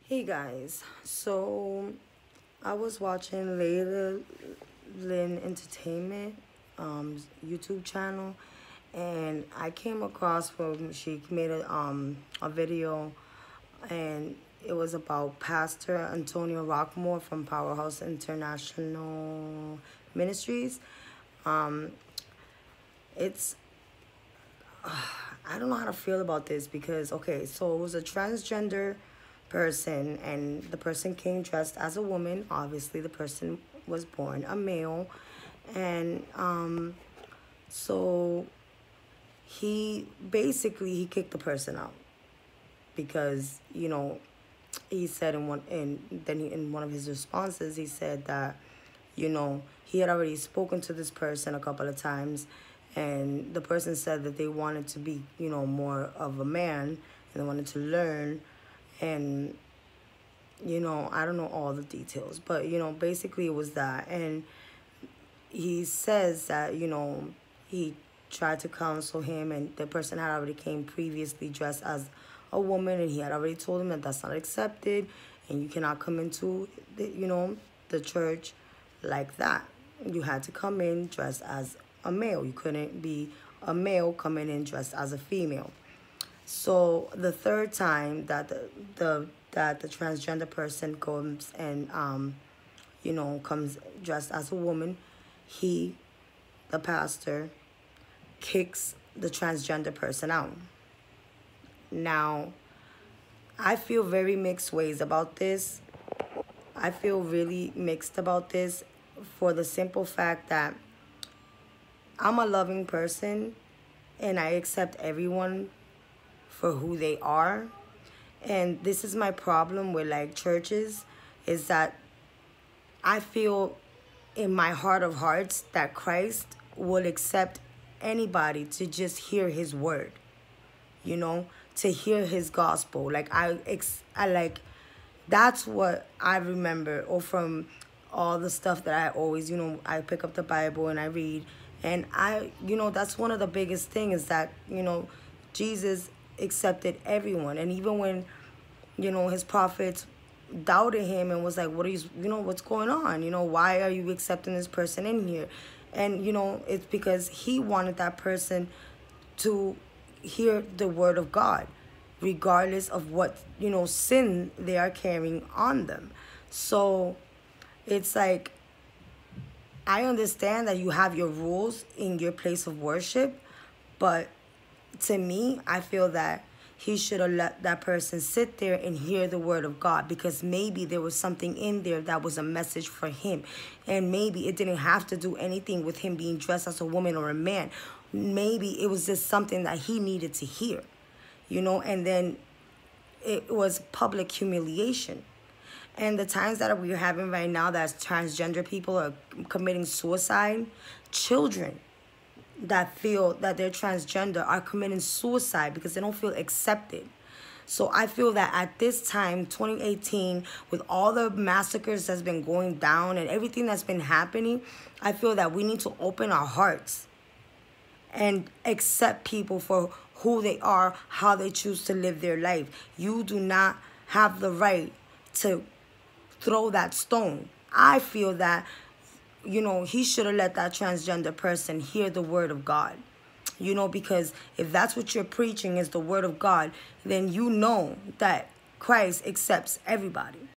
Hey guys, so I was watching Layla Lynn Entertainment YouTube channel, and I came across when she made a video, and it was about Pastor Antonio Roquemore from Powerhouse International Ministries. Um, it's I don't know how to feel about this because, okay, so it was a transgender person, and the person came dressed as a woman. Obviously, the person was born a male, and so he kicked the person out because he said in one of his responses he said that he had already spoken to this person a couple of times, and the person said that they wanted to be more of a man, and they wanted to learn, and I don't know all the details, but basically it was that. And he says that he tried to counsel him, and the person had already came previously dressed as a woman, and he had already told him that that's not accepted, and you cannot come into the church like that. You had to come in dressed as a male. You couldn't be a male coming in dressed as a female. So the third time that the transgender person comes and comes dressed as a woman, the pastor, kicks the transgender person out. Now, I feel very mixed ways about this. I feel really mixed about this for the simple fact that I'm a loving person and I accept everyone for who they are. And this is my problem with like churches, is that I feel in my heart of hearts that Christ will accept anybody to just hear his word, to hear his gospel. Like I like, that's what I remember, or from all the stuff that I always, I pick up the Bible and I read, and that's one of the biggest things is that, Jesus accepted everyone. And even when, his prophets doubted him and was like, what are you, what's going on? Why are you accepting this person in here? And, it's because he wanted that person to hear the word of God, regardless of what, sin they are carrying on them. So it's like, I understand that you have your rules in your place of worship, but to me, I feel that he should have let that person sit there and hear the word of God, because maybe there was something in there that was a message for him. And maybe it didn't have to do anything with him being dressed as a woman or a man. Maybe it was just something that he needed to hear, and then it was public humiliation. And the times that we're having right now that transgender people are committing suicide, children that feel that they're transgender are committing suicide because they don't feel accepted. So I feel that at this time, 2018, with all the massacres that's been going down and everything that's been happening, I feel that we need to open our hearts and accept people for who they are, how they choose to live their life. You do not have the right to throw that stone. I feel that, he should have let that transgender person hear the word of God. Because if that's what you're preaching is the word of God, then that Christ accepts everybody.